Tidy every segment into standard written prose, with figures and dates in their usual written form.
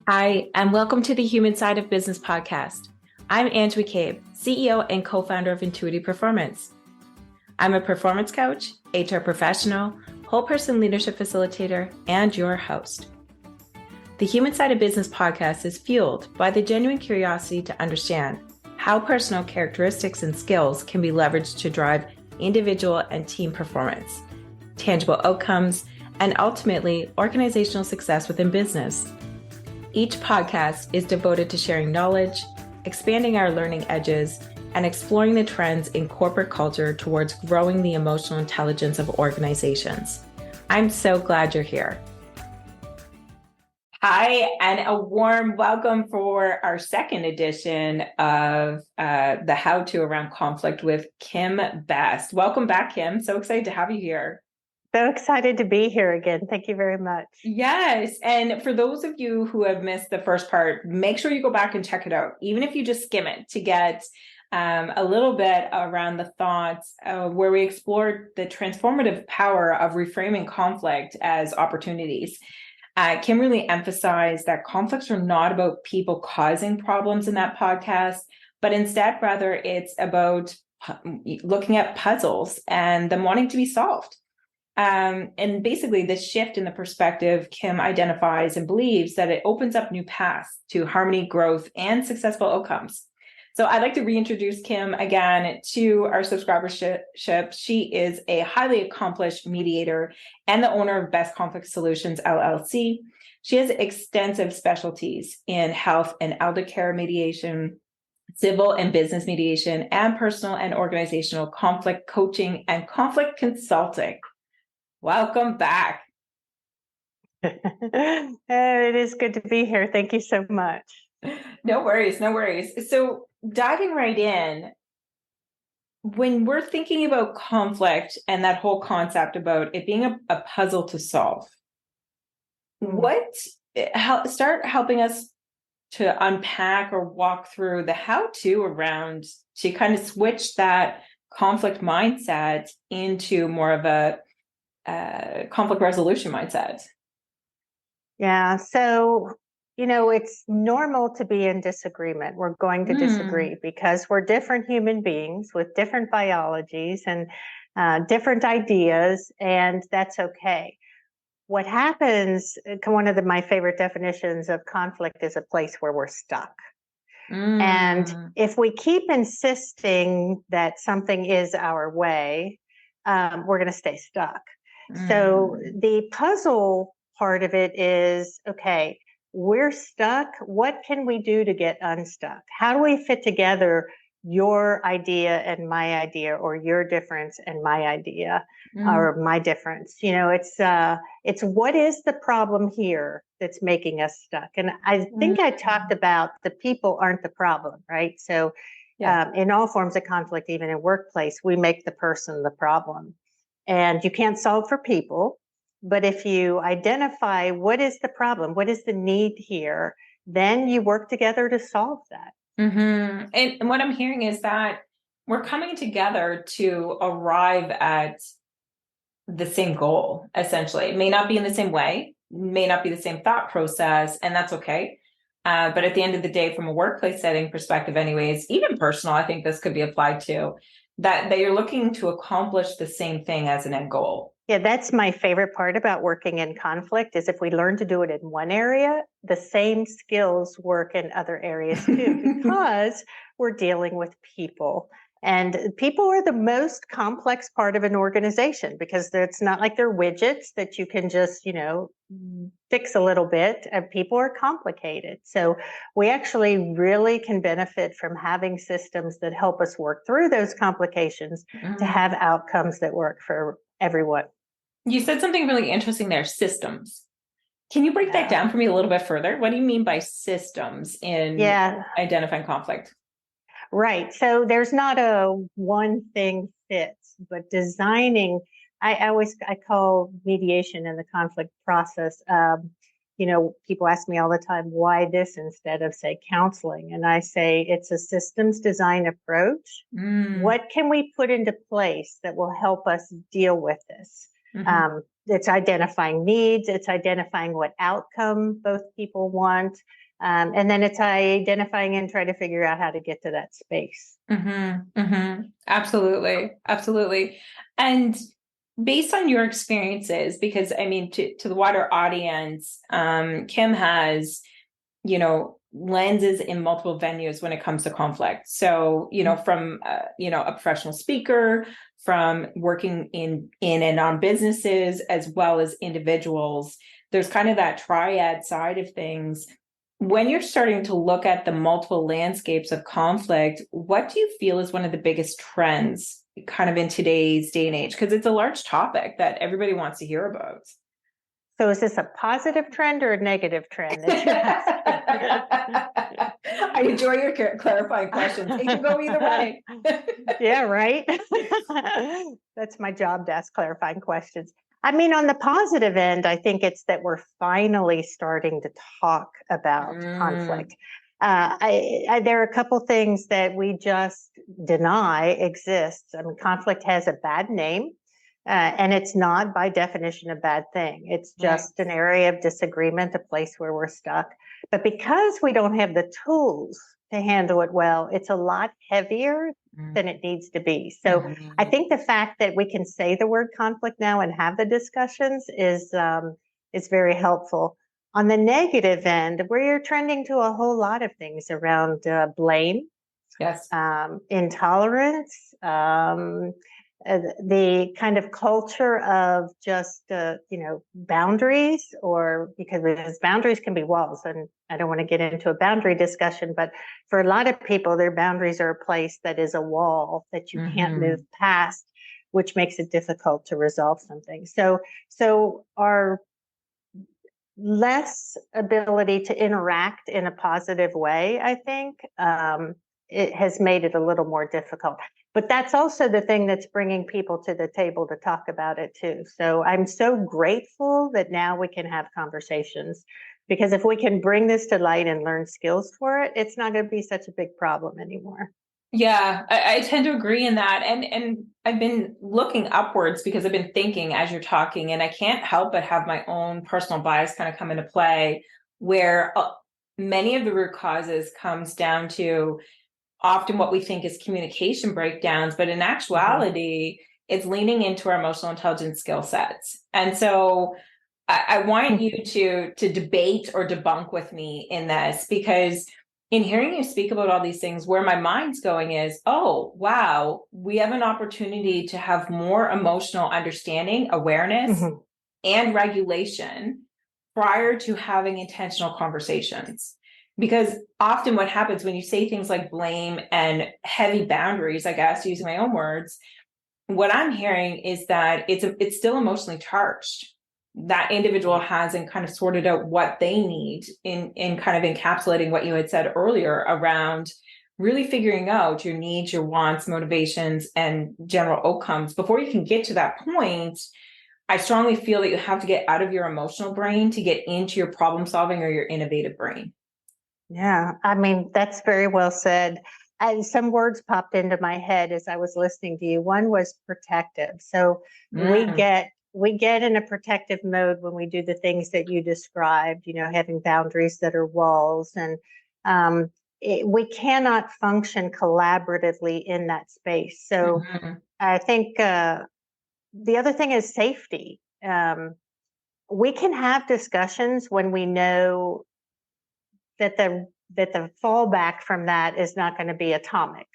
Hi, and welcome to the Human Side of Business podcast. I'm Ange McCabe, CEO and co-founder of Intuitive Performance. I'm a performance coach, HR professional, whole person leadership facilitator, and your host. The Human Side of Business podcast is fueled by the genuine curiosity to understand how personal characteristics and skills can be leveraged to drive individual and team performance, tangible outcomes, and ultimately organizational success within business. Each podcast is devoted to sharing knowledge, expanding our learning edges, and exploring the trends in corporate culture towards growing the emotional intelligence of organizations. I'm so glad you're here. Hi, and a warm welcome for our second edition of the How-To Around Conflict with Kim Best. Welcome back, Kim. So excited to have you here. So excited to be here again. Thank you very much. Yes. And for those of you who have missed the first part, make sure you go back and check it out, even if you just skim it to get a little bit around the thoughts where we explored the transformative power of reframing conflict as opportunities. Kim really emphasized that conflicts are not about people causing problems in that podcast, but instead, rather, it's about looking at puzzles and them wanting to be solved. And basically, this shift in the perspective, Kim identifies and believes that it opens up new paths to harmony, growth, and successful outcomes. So I'd like to reintroduce Kim again to our subscribership. She is a highly accomplished mediator and the owner of Best Conflict Solutions, LLC. She has extensive specialties in health and elder care mediation, civil and business mediation, and personal and organizational conflict coaching and conflict consulting. Welcome back. It is good to be here. Thank you so much. No worries, no worries. So diving right in, when we're thinking about conflict and that whole concept about it being a puzzle to solve, start helping us to unpack or walk through the how-to around to kind of switch that conflict mindset into more of a conflict resolution mindset. Yeah. So, it's normal to be in disagreement. We're going to disagree because we're different human beings with different biologies and different ideas, and that's okay. What happens, one of my favorite definitions of conflict is a place where we're stuck. And if we keep insisting that something is our way, we're going to stay stuck. So the puzzle part of it is, okay, we're stuck. What can we do to get unstuck? How do we fit together your idea and my idea, or your difference and my idea, or my difference? It's what is the problem here that's making us stuck? And I think I talked about the people aren't the problem, right? So in all forms of conflict, even in workplace, we make the person the problem. And you can't solve for people, but if you identify what is the problem, what is the need here, then you work together to solve that. And what I'm hearing is that we're coming together to arrive at the same goal, essentially. It may not be in the same way, may not be the same thought process, and that's okay. But at the end of the day, from a workplace setting perspective anyways, even personal, I think this could be applied to, that you're looking to accomplish the same thing as an end goal. Yeah, that's my favorite part about working in conflict is if we learn to do it in one area, the same skills work in other areas too, because we're dealing with people. And people are the most complex part of an organization because it's not like they're widgets that you can just, fix a little bit. And people are complicated. So we actually really can benefit from having systems that help us work through those complications to have outcomes that work for everyone. You said something really interesting there, systems. Can you break that down for me a little bit further? What do you mean by systems in identifying conflict? Right. So there's not a one thing fits, but designing, I call mediation in the conflict process. People ask me all the time, why this instead of, say, counseling? And I say, it's a systems design approach. What can we put into place that will help us deal with this? it's identifying needs, it's identifying what outcome both people want, and then it's identifying and trying to figure out how to get to that space. Absolutely. Absolutely. And based on your experiences, because I mean, to the wider audience, Kim has, lenses in multiple venues when it comes to conflict. So, from, a professional speaker, from working in and on businesses, as well as individuals, there's kind of that triad side of things. When you're starting to look at the multiple landscapes of conflict, what do you feel is one of the biggest trends kind of in today's day and age? Because it's a large topic that everybody wants to hear about. So is this a positive trend or a negative trend that you're asking? I enjoy your clarifying questions. It can go either way. Yeah, right. That's my job, to ask clarifying questions. I mean, on the positive end, I think it's that we're finally starting to talk about conflict. There are a couple things that we just deny exist. I mean, conflict has a bad name. And it's not by definition a bad thing. It's just an area of disagreement, a place where we're stuck. But because we don't have the tools to handle it well, it's a lot heavier than it needs to be. So I think the fact that we can say the word conflict now and have the discussions is very helpful. On the negative end, we're trending to a whole lot of things around blame, intolerance, the kind of culture of just boundaries, or because boundaries can be walls, and I don't want to get into a boundary discussion, but for a lot of people, their boundaries are a place that is a wall that you can't move past, which makes it difficult to resolve something. So our less ability to interact in a positive way, I think, it has made it a little more difficult. But that's also the thing that's bringing people to the table to talk about it too. So I'm so grateful that now we can have conversations, because if we can bring this to light and learn skills for it, it's not going to be such a big problem anymore. Yeah, I tend to agree in that. And I've been looking upwards because I've been thinking as you're talking, and I can't help but have my own personal bias kind of come into play, where many of the root causes comes down to often what we think is communication breakdowns, but in actuality, it's leaning into our emotional intelligence skill sets. And so I want you to debate or debunk with me in this, because in hearing you speak about all these things, where my mind's going is, oh, wow, we have an opportunity to have more emotional understanding, awareness, and regulation prior to having intentional conversations. Because often what happens when you say things like blame and heavy boundaries, I guess, using my own words, what I'm hearing is that it's still emotionally charged. That individual hasn't kind of sorted out what they need in kind of encapsulating what you had said earlier around really figuring out your needs, your wants, motivations, and general outcomes. Before you can get to that point, I strongly feel that you have to get out of your emotional brain to get into your problem solving or your innovative brain. Yeah, I mean, that's very well said. And some words popped into my head as I was listening to you. One was protective. So we get in a protective mode when we do the things that you described, having boundaries that are walls, and we cannot function collaboratively in that space. So I think the other thing is safety. We can have discussions when we know that the fallback from that is not going to be atomic.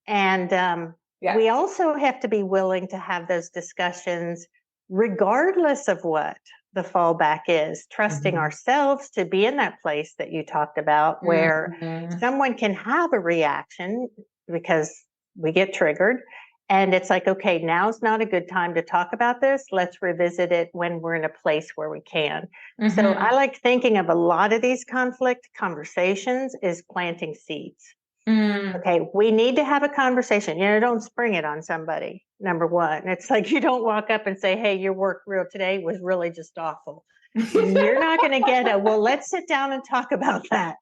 And we also have to be willing to have those discussions regardless of what the fallback is, trusting ourselves to be in that place that you talked about, where someone can have a reaction because we get triggered. And it's like, okay, now's not a good time to talk about this. Let's revisit it when we're in a place where we can. So I like thinking of a lot of these conflict conversations is planting seeds. Okay, we need to have a conversation. Don't spring it on somebody, number one. It's like you don't walk up and say, hey, your work today was really just awful. You're not going to get well, let's sit down and talk about that.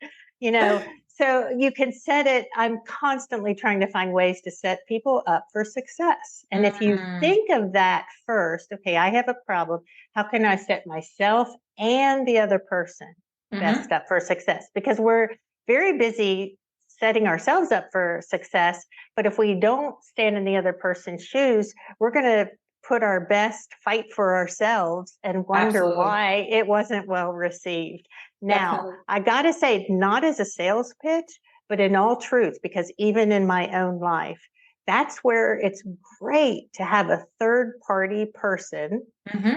So you can set it. I'm constantly trying to find ways to set people up for success. And if you think of that first, okay, I have a problem. How can I set myself and the other person best up for success? Because we're very busy setting ourselves up for success. But if we don't stand in the other person's shoes, we're going to put our best fight for ourselves and wonder Absolutely. why it wasn't well received. Now, Definitely. I got to say, not as a sales pitch, but in all truth, because even in my own life, that's where it's great to have a third party person,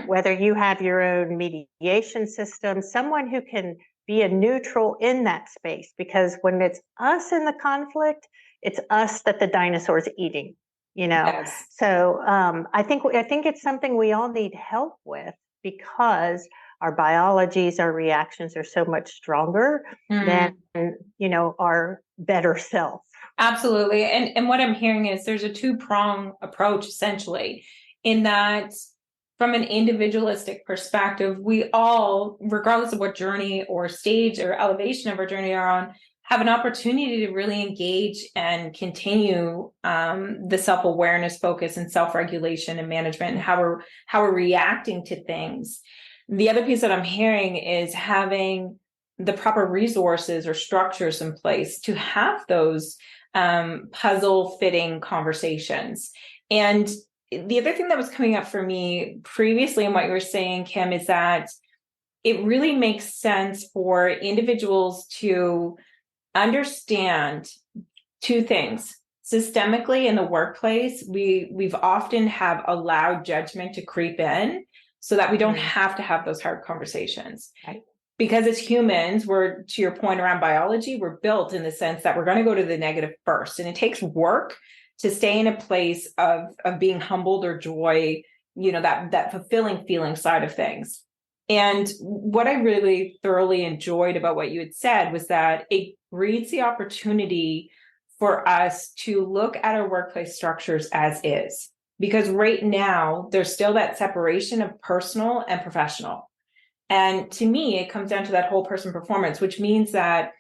whether you have your own mediation system, someone who can be a neutral in that space, because when it's us in the conflict, it's us that the dinosaur's eating, you know? Yes. So I think it's something we all need help with, because our biologies, our reactions are so much stronger than, you know, our better self. Absolutely. And what I'm hearing is there's a two-prong approach, essentially, in that from an individualistic perspective, we all, regardless of what journey or stage or elevation of our journey are on, have an opportunity to really engage and continue the self-awareness focus and self-regulation and management and how we're reacting to things. The other piece that I'm hearing is having the proper resources or structures in place to have those puzzle fitting conversations. And the other thing that was coming up for me previously in what you were saying, Kim, is that it really makes sense for individuals to understand two things. Systemically in the workplace, we've often have allowed judgment to creep in so that we don't have to have those hard conversations. Right. Because as humans, we're, to your point around biology, we're built in the sense that we're going to go to the negative first. And it takes work to stay in a place of being humbled or joy, you know, that fulfilling feeling side of things. And what I really thoroughly enjoyed about what you had said was that it breeds the opportunity for us to look at our workplace structures as is. Because right now, there's still that separation of personal and professional. And to me, it comes down to that whole person performance, which means that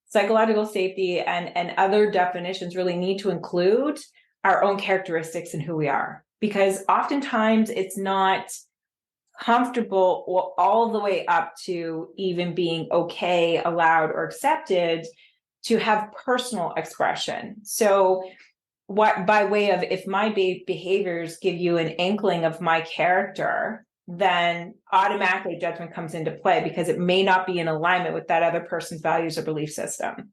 psychological safety and other definitions really need to include our own characteristics and who we are. Because oftentimes it's not comfortable all the way up to even being okay, allowed, or accepted to have personal expression. So what, by way of, if my behaviors give you an inkling of my character, then automatically judgment comes into play because it may not be in alignment with that other person's values or belief system.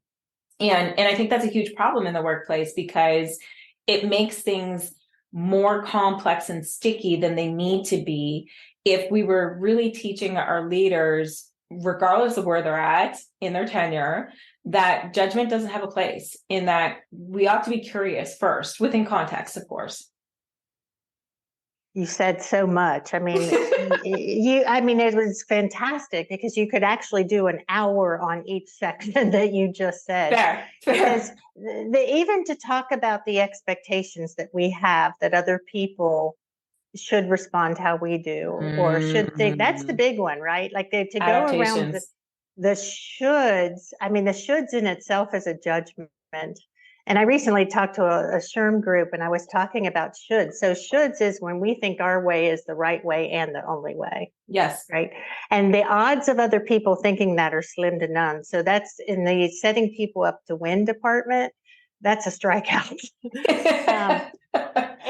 And I think that's a huge problem in the workplace because it makes things more complex and sticky than they need to be if we were really teaching our leaders, regardless of where they're at in their tenure, that judgment doesn't have a place, in that we ought to be curious first, within context, of course. You said so much. I mean, it was fantastic because you could actually do an hour on each section that you just said. Fair. Because even to talk about the expectations that we have that other people should respond how we do or should think, that's the big one, right? Like to go around the shoulds. I mean, the shoulds in itself is a judgment. And I recently talked to a SHRM group and I was talking about shoulds. So shoulds is when we think our way is the right way and the only way. Yes. Right. And the odds of other people thinking that are slim to none. So that's in the setting people up to win department. That's a strikeout.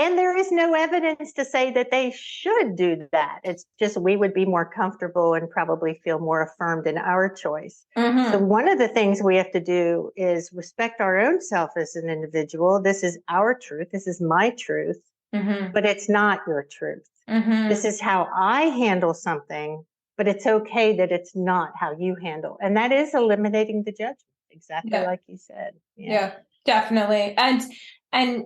And there is no evidence to say that they should do that. It's just we would be more comfortable and probably feel more affirmed in our choice. So one of the things we have to do is respect our own self as an individual. This is our truth. This is my truth, but it's not your truth. This is how I handle something, but it's okay that it's not how you handle. And that is eliminating the judgment, exactly like you said. Yeah, definitely. And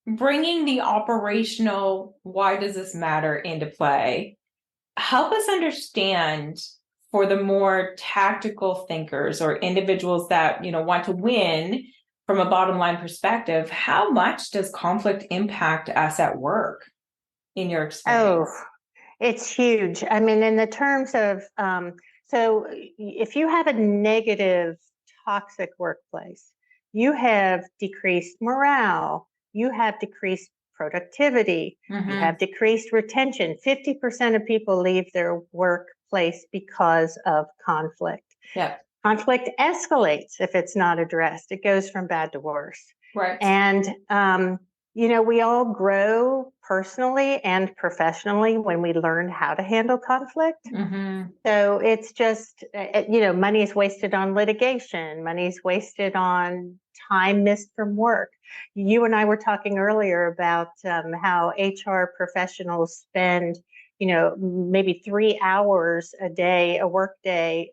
bringing the operational, why does this matter, into play, help us understand, for the more tactical thinkers or individuals that, you know, want to win from a bottom line perspective, how much does conflict impact us at work in your experience? Oh, it's huge. I mean, in the terms of, so if you have a negative toxic workplace, you have decreased morale, you have decreased productivity, you have decreased retention. 50% of people leave their workplace because of conflict. Yeah. Conflict escalates if it's not addressed. It goes from bad to worse. Right. And, we all grow personally and professionally when we learn how to handle conflict. So it's just, money is wasted on litigation, money is wasted on time missed from work. You and I were talking earlier about how HR professionals spend, maybe 3 hours a day, a work day,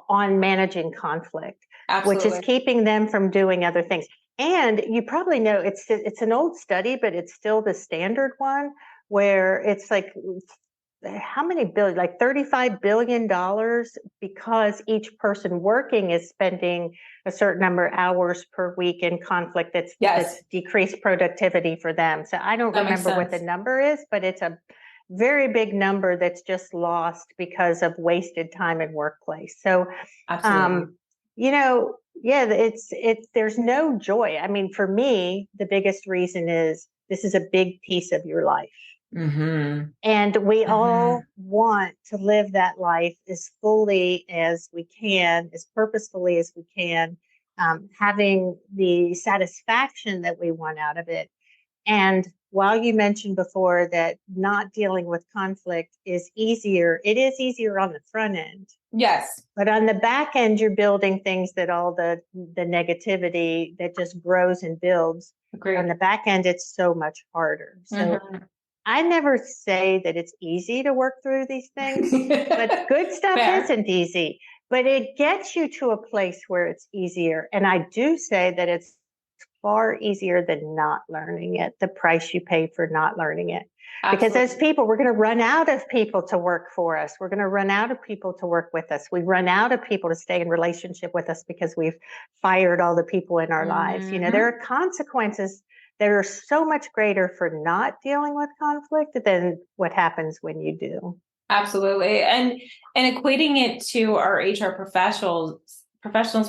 on managing conflict, Absolutely. which is keeping them from doing other things. And you probably know it's an old study, but it's still the standard one where it's like, how many billion, like $35 billion, because each person working is spending a certain number of hours per week in conflict that's decreased productivity for them. So I don't remember what the number is, but it's a very big number that's just lost because of wasted time in workplace. So, absolutely. there's no joy. I mean, for me, the biggest reason is this is a big piece of your life. And we all want to live that life as fully as we can, as purposefully as we can, having the satisfaction that we want out of it. And while you mentioned before that not dealing with conflict is easier, it is easier on the front end. Yes. But on the back end, you're building things that all the negativity that just grows and builds. Agreed. On the back end, it's so much harder. So I never say that it's easy to work through these things, but good stuff isn't easy. But it gets you to a place where it's easier. And I do say that it's far easier than not learning it, the price you pay for not learning it. Absolutely. Because as people, we're going to run out of people to work for us. We're going to run out of people to work with us. We run out of people to stay in relationship with us because we've fired all the people in our lives. There are consequences that are so much greater for not dealing with conflict than what happens when you do. Absolutely. And equating it to our HR professionals,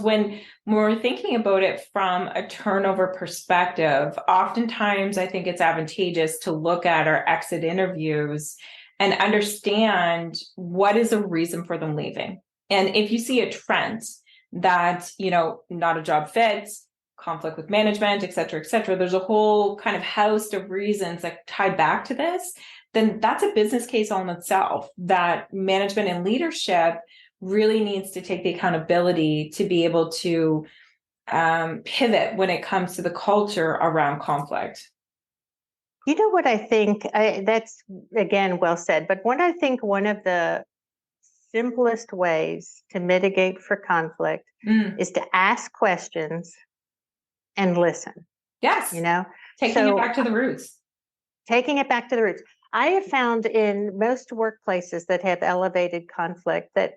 when we're thinking about it from a turnover perspective, oftentimes I think it's advantageous to look at our exit interviews and understand what is the reason for them leaving. And if you see a trend that, not a job fits, conflict with management, et cetera, there's a whole kind of host of reasons that tie back to this, then that's a business case all in itself that management and leadership really needs to take the accountability to be able to pivot when it comes to the culture around conflict. You know what I think? That's, again, well said. But what I think one of the simplest ways to mitigate for conflict is to ask questions and listen. Yes. Taking it back to the roots. Taking it back to the roots. I have found in most workplaces that have elevated conflict that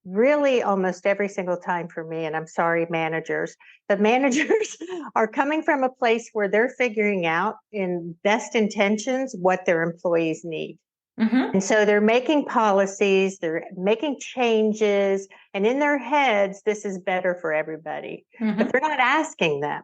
really almost every single time for me, and I'm sorry, managers, the managers are coming from a place where they're figuring out in best intentions what their employees need. And so they're making policies, they're making changes, and in their heads, this is better for everybody, but they're not asking them.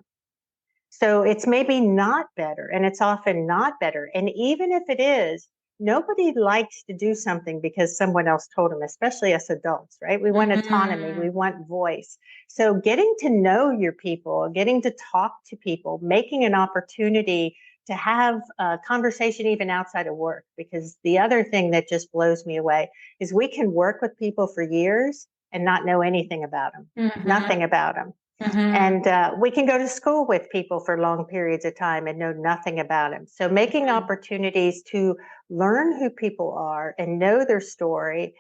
So it's maybe not better, and it's often not better. And even if it is, nobody likes to do something because someone else told them, especially us adults, right? We want autonomy, we want voice. So getting to know your people, getting to talk to people, making an opportunity to have a conversation even outside of work. Because the other thing that just blows me away is we can work with people for years and not know anything about them, nothing about them. And we can go to school with people for long periods of time and know nothing about them. So making opportunities to learn who people are and know their story,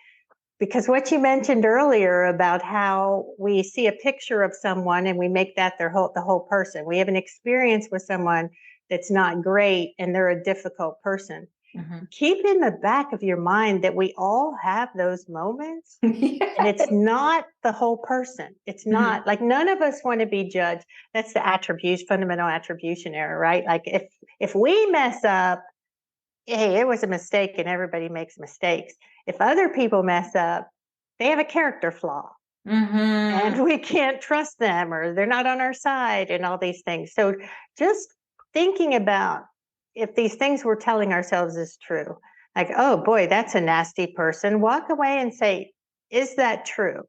because what you mentioned earlier about how we see a picture of someone and we make that the whole person. We have an experience with someone that's not great and they're a difficult person. Keep in the back of your mind that we all have those moments. Yes. And it's not the whole person. It's not like none of us want to be judged. That's the fundamental attribution error, right? Like if we mess up, hey, it was a mistake and everybody makes mistakes. If other people mess up, they have a character flaw. and we can't trust them, or they're not on our side, and all these things. So just thinking about if these things we're telling ourselves is true, like, oh boy, that's a nasty person, walk away and say, is that true?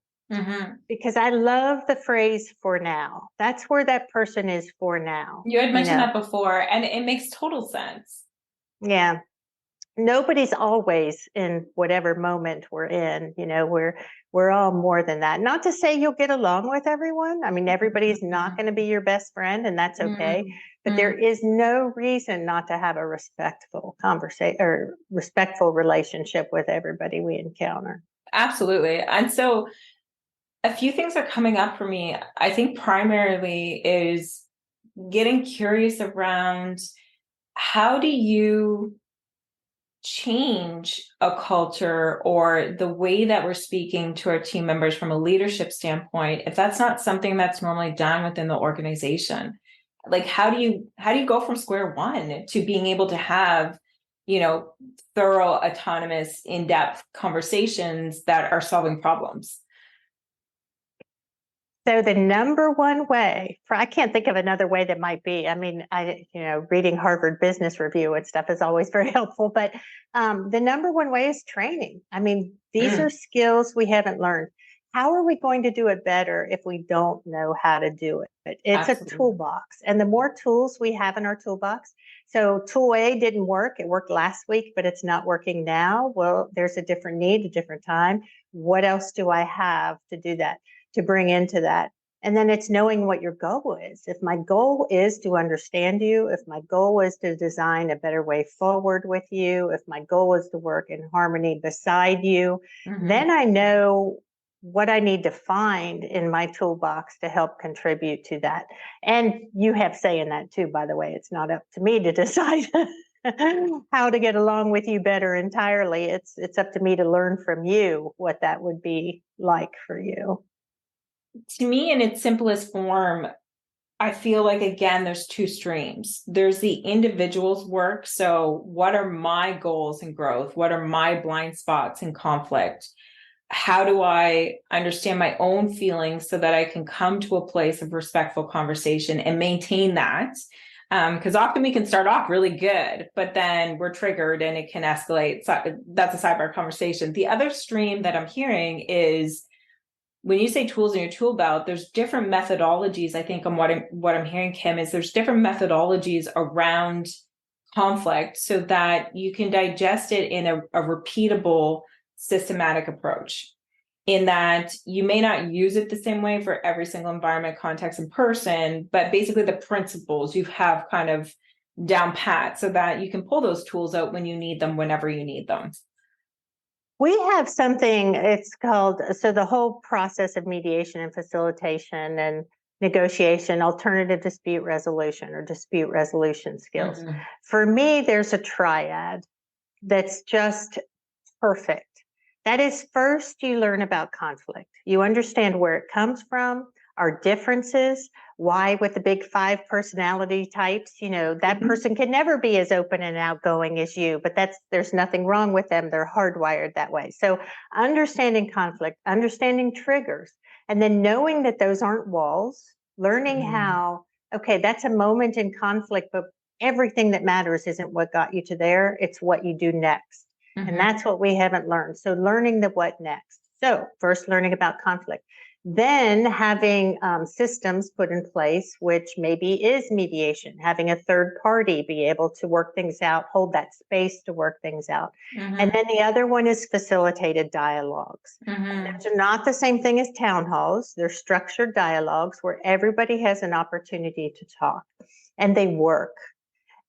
Because I love the phrase for now. That's where that person is for now. You had mentioned that before, and it makes total sense. Yeah. Nobody's always in whatever moment we're in. We're all more than that. Not to say you'll get along with everyone. I mean, everybody's not going to be your best friend, and that's okay. But there is no reason not to have a respectful conversation or respectful relationship with everybody we encounter. Absolutely. And so a few things are coming up for me. I think primarily is getting curious around, how do you change a culture or the way that we're speaking to our team members from a leadership standpoint if that's not something that's normally done within the organization? Like, how do you go from square one to being able to have, thorough, autonomous, in-depth conversations that are solving problems? So the number one way, I can't think of another way that might be. I mean, reading Harvard Business Review and stuff is always very helpful, but the number one way is training. I mean, these are skills we haven't learned. How are we going to do it better if we don't know how to do it? It's Absolutely. a toolbox, and the more tools we have in our toolbox. So tool A didn't work. It worked last week, but it's not working now. Well, there's a different need, a different time. What else do I have to do that, to bring into that? And then it's knowing what your goal is. If my goal is to understand you, if my goal is to design a better way forward with you, if my goal is to work in harmony beside you, then I know what I need to find in my toolbox to help contribute to that. And you have say in that too, by the way. It's not up to me to decide how to get along with you better entirely. It's up to me to learn from you what that would be like for you. To me, in its simplest form, I feel like, again, there's two streams. There's the individual's work. So what are my goals and growth? What are my blind spots and conflict? How do I understand my own feelings so that I can come to a place of respectful conversation and maintain that? Because often we can start off really good, but then we're triggered and it can escalate. So that's a sidebar conversation. The other stream that I'm hearing is, when you say tools in your tool belt, there's different methodologies. I think what I'm hearing, Kim, is there's different methodologies around conflict so that you can digest it in a repeatable, systematic approach, in that you may not use it the same way for every single environment, context, and person, but basically the principles you have kind of down pat so that you can pull those tools out when you need them, whenever you need them. We have something, it's called, so the whole process of mediation and facilitation and negotiation, alternative dispute resolution or dispute resolution skills. For me, there's a triad that's just perfect. That is, first, you learn about conflict. You understand where it comes from, our differences, why with the big 5 personality types, that person can never be as open and outgoing as you, but there's nothing wrong with them. They're hardwired that way. So understanding conflict, understanding triggers, and then knowing that those aren't walls, learning how, okay, that's a moment in conflict, but everything that matters isn't what got you to there. It's what you do next. And that's what we haven't learned. So learning the what next. So first, learning about conflict, then having systems put in place, which maybe is mediation, having a third party be able to work things out, hold that space to work things out. And then the other one is facilitated dialogues. Those are not the same thing as town halls. They're structured dialogues where everybody has an opportunity to talk, and they work.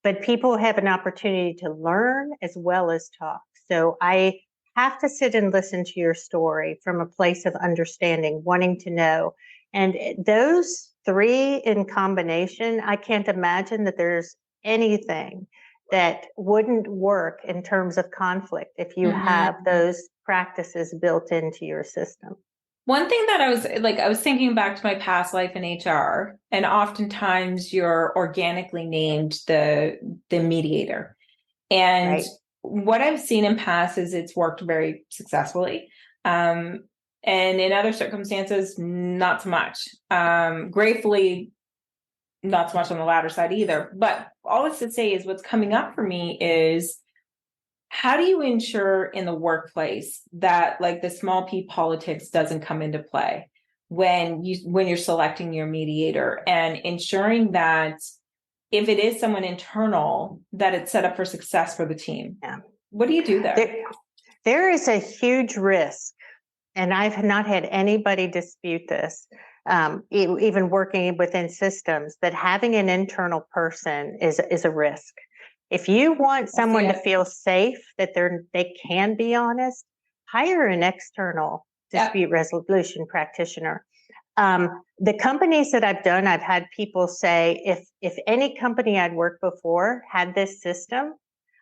But people have an opportunity to learn as well as talk. So I have to sit and listen to your story from a place of understanding, wanting to know. And those 3 in combination, I can't imagine that there's anything that wouldn't work in terms of conflict if you have those practices built into your system. One thing that I was thinking back to my past life in HR, and oftentimes you're organically named the mediator. And what I've seen in past is it's worked very successfully. And in other circumstances, not so much. Gratefully, not so much on the latter side either. But all this to say is what's coming up for me is, how do you ensure in the workplace that like the small p politics doesn't come into play when you're selecting your mediator, and ensuring that if it is someone internal, that it's set up for success for the team? Yeah. What do you do there? There is a huge risk, and I've not had anybody dispute this, even working within systems, that having an internal person is a risk. If you want someone to feel safe, that they can be honest, hire an external dispute resolution practitioner. The companies that I've done, I've had people say, if any company I'd worked before had this system,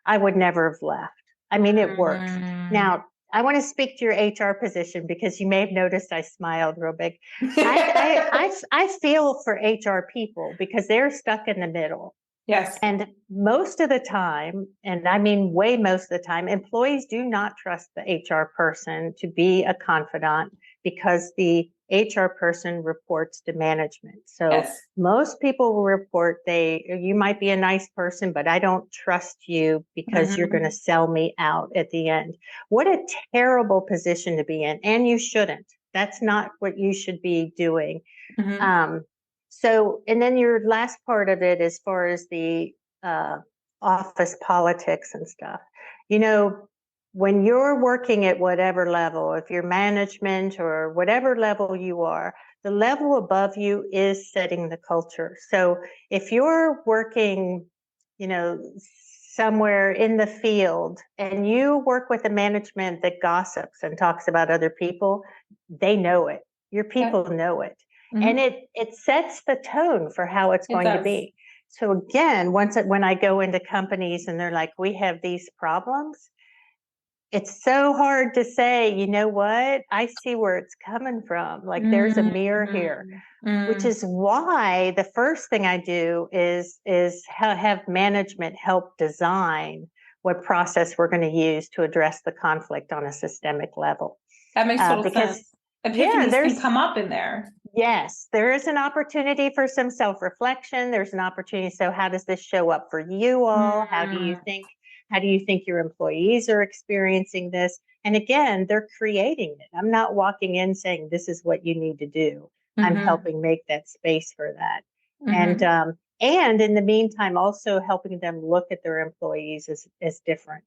I would never have left. I mean, it works. Now, I want to speak to your HR position, because you may have noticed I smiled real big. I feel for HR people, because they're stuck in the middle. Yes. And most of the time, and I mean way most of the time, employees do not trust the HR person to be a confidant, because the HR person reports to management. So most people will report, you might be a nice person, but I don't trust you because you're going to sell me out at the end. What a terrible position to be in. And you shouldn't. That's not what you should be doing. So, and then your last part of it, as far as the office politics and stuff, when you're working at whatever level, if you're management or whatever level you are, the level above you is setting the culture. So if you're working, somewhere in the field, and you work with a management that gossips and talks about other people, they know it. Your people know it. And it sets the tone for how it's going to be. So again, when I go into companies and they're like, we have these problems, it's so hard to say, you know what, I see where it's coming from. Like there's a mirror here, which is why the first thing I do is have management help design what process we're going to use to address the conflict on a systemic level. That makes total sense. Epiphanies can come up in there. Yes, there is an opportunity for some self-reflection. There's an opportunity. So how does this show up for you all? How do you think your employees are experiencing this? And again, they're creating it. I'm not walking in saying, this is what you need to do. I'm helping make that space for that. And in the meantime, also helping them look at their employees as different,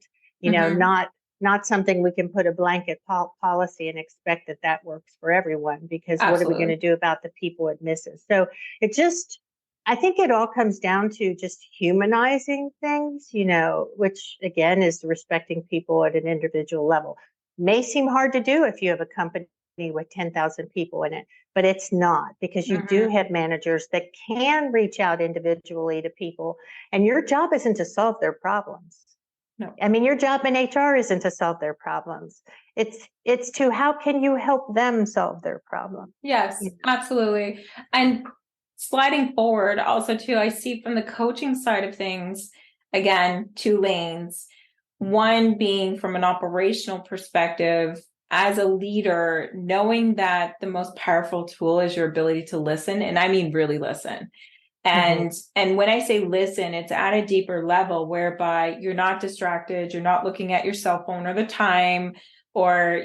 not something we can put a blanket policy and expect that works for everyone, because what are we going to do about the people it misses? So I think it all comes down to just humanizing things, which again is respecting people at an individual level. May seem hard to do if you have a company with 10,000 people in it, but it's not, because you do have managers that can reach out individually to people, and your job isn't to solve their problems. No. I mean, your job in HR isn't to solve their problems. It's to how can you help them solve their problem? Yes, absolutely. And sliding forward also too, I see from the coaching side of things, again, two lanes. One being from an operational perspective, as a leader, knowing that the most powerful tool is your ability to listen. And I mean, really listen. And when I say listen, it's at a deeper level whereby you're not distracted, you're not looking at your cell phone or the time or,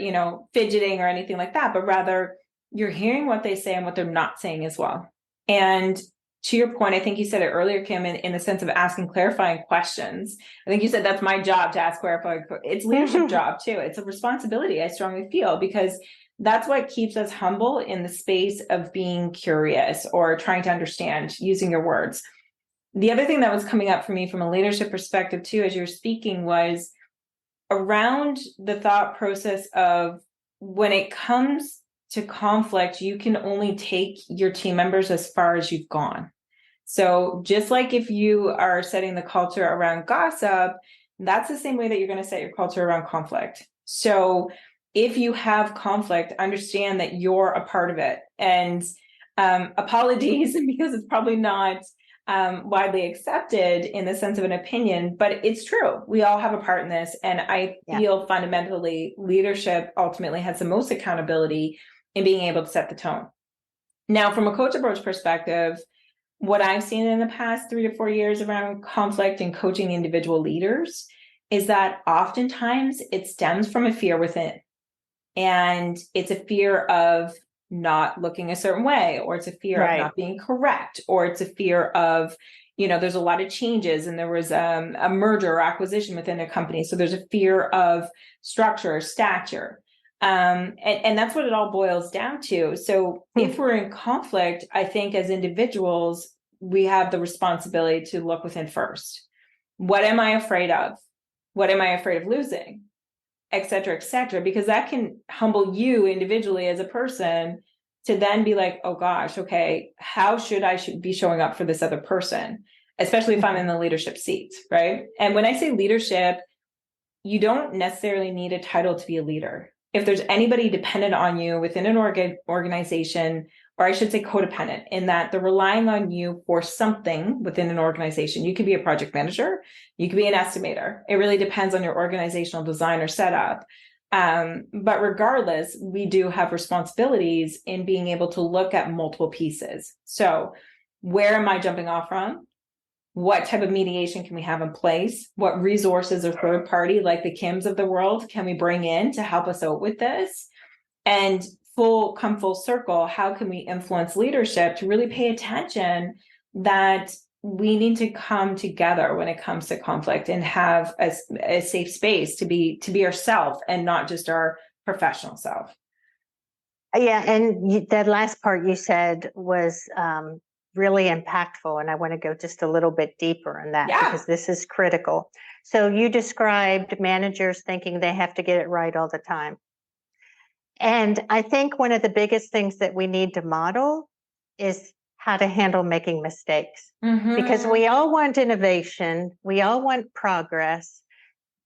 fidgeting or anything like that, but rather you're hearing what they say and what they're not saying as well. And to your point, I think you said it earlier, Kim, in the sense of asking clarifying questions. I think you said that's my job to ask clarifying. It's leadership job too. It's a responsibility, I strongly feel, because that's what keeps us humble in the space of being curious or trying to understand, using your words. The other thing that was coming up for me from a leadership perspective too, as you're speaking, was around the thought process of when it comes to conflict, you can only take your team members as far as you've gone. So just like if you are setting the culture around gossip, that's the same way that you're going to set your culture around conflict. So if you have conflict, understand that you're a part of it. And apologies, because it's probably not widely accepted in the sense of an opinion, but it's true. We all have a part in this. And I feel fundamentally leadership ultimately has the most accountability in being able to set the tone. Now, from a coach approach perspective, what I've seen in the past 3 to 4 years around conflict and coaching individual leaders is that oftentimes it stems from a fear within. And it's a fear of not looking a certain way, or it's a fear of not being correct, or it's a fear of, there's a lot of changes and there was a merger or acquisition within a company. So there's a fear of structure or stature. And that's what it all boils down to. So if we're in conflict, I think as individuals, we have the responsibility to look within first. What am I afraid of? What am I afraid of losing? Et cetera, because that can humble you individually as a person to then be like, oh gosh, okay, how should I be showing up for this other person, especially if I'm in the leadership seat, right? And when I say leadership, you don't necessarily need a title to be a leader. If there's anybody dependent on you within an organization, or I should say codependent, in that they're relying on you for something within an organization. You could be a project manager, you could be an estimator. It really depends on your organizational design or setup. But regardless, we do have responsibilities in being able to look at multiple pieces. So where am I jumping off from? What type of mediation can we have in place? What resources or third party, like the Kims of the world, can we bring in to help us out with this? And come full circle, how can we influence leadership to really pay attention that we need to come together when it comes to conflict and have a safe space to be ourselves and not just our professional self. Yeah, and that last part you said was really impactful, and I want to go just a little bit deeper on that because this is critical. So you described managers thinking they have to get it right all the time. And I think one of the biggest things that we need to model is how to handle making mistakes. Because we all want innovation, we all want progress,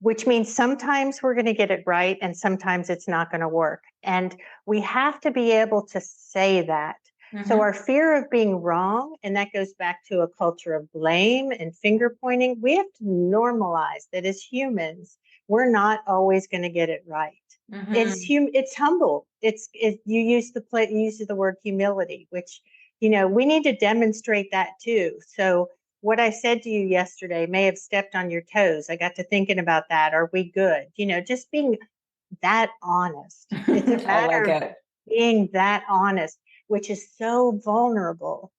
which means sometimes we're going to get it right and sometimes it's not going to work. And we have to be able to say that. So our fear of being wrong, and that goes back to a culture of blame and finger pointing, we have to normalize that as humans, we're not always going to get it right. It's humble. You use the word humility, which, we need to demonstrate that too. So what I said to you yesterday may have stepped on your toes. I got to thinking about that. Are we good? Just being that honest. It's a matter of being that honest, which is so vulnerable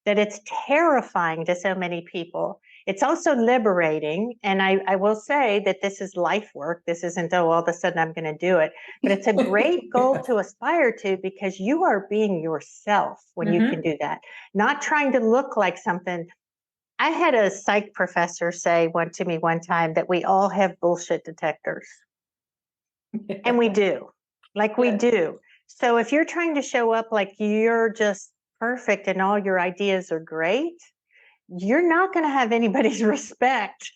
that it's terrifying to so many people. It's also liberating. And I will say that this is life work. This isn't, all of a sudden I'm going to do it. But it's a great goal to aspire to, because you are being yourself when you can do that. Not trying to look like something. I had a psych professor say to me one time that we all have bullshit detectors. And we do. We do. So if you're trying to show up like you're just perfect and all your ideas are great, you're not going to have anybody's respect,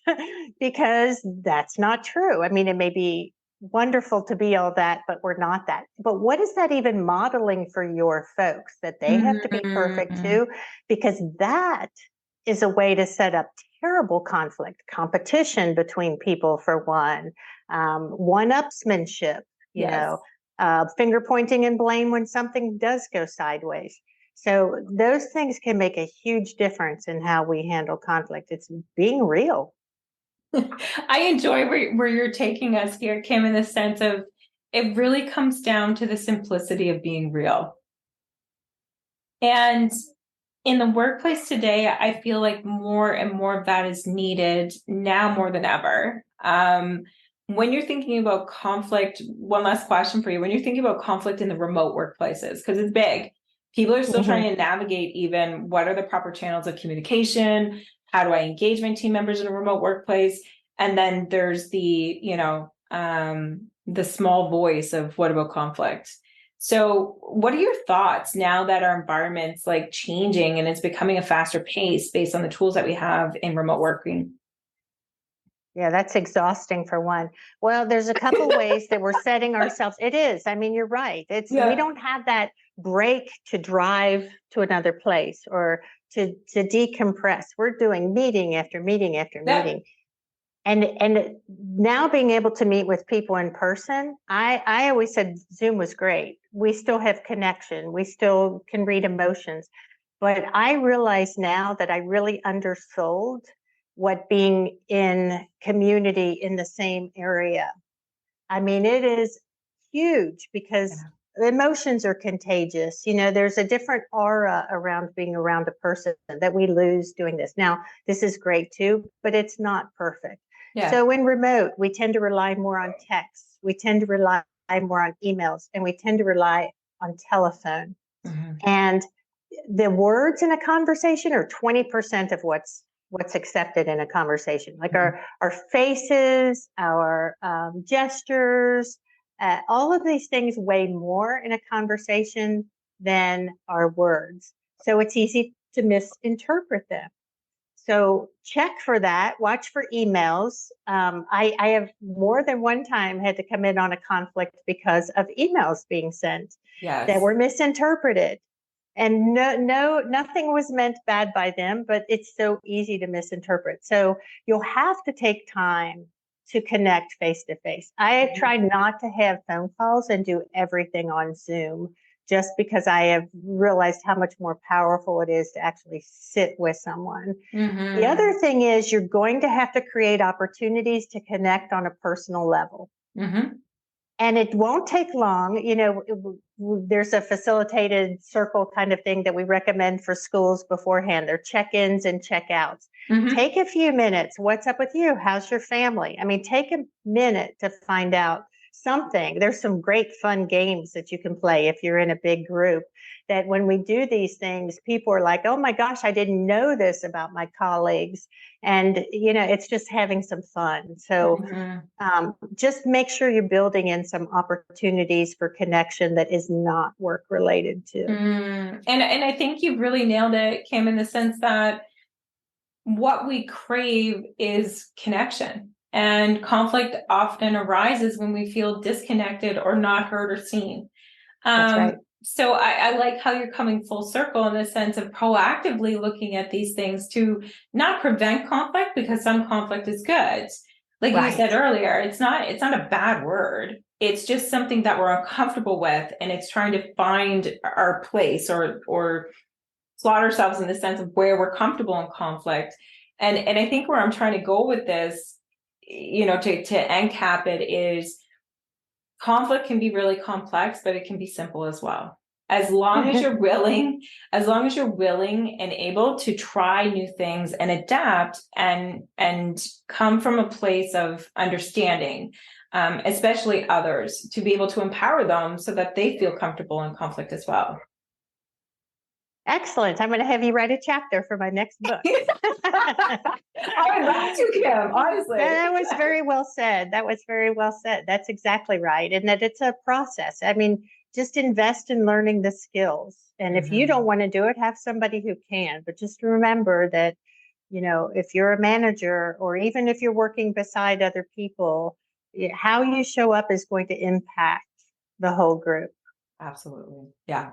because that's not true. I mean, it may be wonderful to be all that, but we're not that. But what is that even modeling for your folks, that they have to be perfect too? Because that is a way to set up terrible conflict, competition between people for one-upsmanship, finger pointing and blame when something does go sideways. So those things can make a huge difference in how we handle conflict. It's being real. I enjoy where you're taking us here, Kim, in the sense of it really comes down to the simplicity of being real. And in the workplace today, I feel like more and more of that is needed now more than ever. When you're thinking about conflict, one last question for you. When you're thinking about conflict in the remote workplaces, because it's big, people are still trying to navigate even what are the proper channels of communication? How do I engage my team members in a remote workplace? And then there's the small voice of what about conflict? So what are your thoughts now that our environment's changing and it's becoming a faster pace based on the tools that we have in remote working? Yeah, that's exhausting for one. Well, there's a couple ways that we're setting ourselves. It is. I mean, you're right. We don't have that break to drive to another place or to decompress. We're doing meeting after meeting after meeting. And now being able to meet with people in person, I always said Zoom was great. We still have connection. We still can read emotions. But I realize now that I really undersold what being in community in the same area. I mean, it is huge because emotions are contagious. You know, there's a different aura around being around a person that we lose doing this. Now, this is great too, but it's not perfect. Yeah. So in remote, we tend to rely more on text. We tend to rely more on emails, and we tend to rely on telephone. And the words in a conversation are 20% of what's accepted in a conversation. Like our faces, our gestures, all of these things weigh more in a conversation than our words. So it's easy to misinterpret them. So check for that. Watch for emails. I have more than one time had to come in on a conflict because of emails being sent that were misinterpreted. And nothing was meant bad by them, but it's so easy to misinterpret. So you'll have to take time to connect face to face. I have tried not to have phone calls and do everything on Zoom, just because I have realized how much more powerful it is to actually sit with someone. The other thing is you're going to have to create opportunities to connect on a personal level. And it won't take long. You know, there's a facilitated circle kind of thing that we recommend for schools beforehand. They're check-ins and check-outs. Take a few minutes. What's up with you? How's your family? I mean, take a minute to find out something. There's some great fun games that you can play if you're in a big group, that when we do these things, people are like, oh my gosh, I didn't know this about my colleagues. And, you know, it's just having some fun. So just make sure you're building in some opportunities for connection that is not work related to. And I think you've really nailed it, Kim, in the sense that what we crave is connection. And conflict often arises when we feel disconnected or not heard or seen. That's right. So I like how you're coming full circle in the sense of proactively looking at these things to not prevent conflict, because some conflict is good. Like you said earlier, it's not a bad word. It's just something that we're uncomfortable with, and it's trying to find our place or slot ourselves in the sense of where we're comfortable in conflict. And I think where I'm trying to go with this, you know, to end cap it, is conflict can be really complex, but it can be simple as well. As long as you're willing and able to try new things and adapt and come from a place of understanding, especially others, to be able to empower them so that they feel comfortable in conflict as well. Excellent. I'm going to have you write a chapter for my next book. I would love to, Kim, honestly. That was very well said. That's exactly right. And that it's a process. I mean, just invest in learning the skills. And if you don't want to do it, have somebody who can. But just remember that, you know, if you're a manager, or even if you're working beside other people, how you show up is going to impact the whole group. Absolutely. Yeah.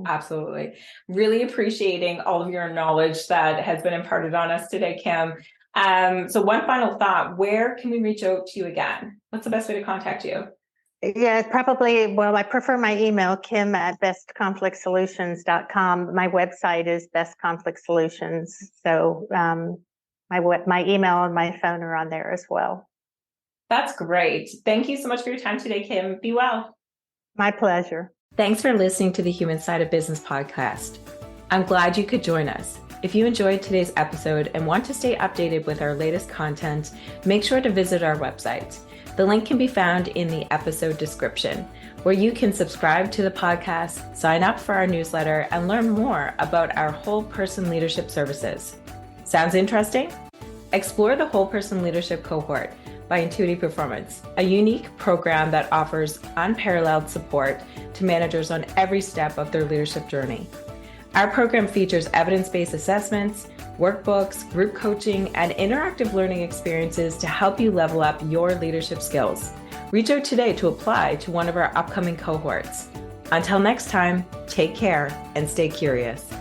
Absolutely. Really appreciating all of your knowledge that has been imparted on us today, Kim. So one final thought, where can we reach out to you again? What's the best way to contact you? Yeah, probably. Well, I prefer my email, kim@bestconflictsolutions.com. My website is Best Conflict Solutions. So my email and my phone are on there as well. That's great. Thank you so much for your time today, Kim. Be well. My pleasure. Thanks for listening to the Human Side of Business podcast. I'm glad you could join us. If you enjoyed today's episode and want to stay updated with our latest content, make sure to visit our website. The link can be found in the episode description, where you can subscribe to the podcast, sign up for our newsletter, and learn more about our whole person leadership services. Sounds interesting? Explore the Whole Person Leadership Cohort by Intuitive Performance, a unique program that offers unparalleled support to managers on every step of their leadership journey. Our program features evidence-based assessments, workbooks, group coaching, and interactive learning experiences to help you level up your leadership skills. Reach out today to apply to one of our upcoming cohorts. Until next time, take care and stay curious.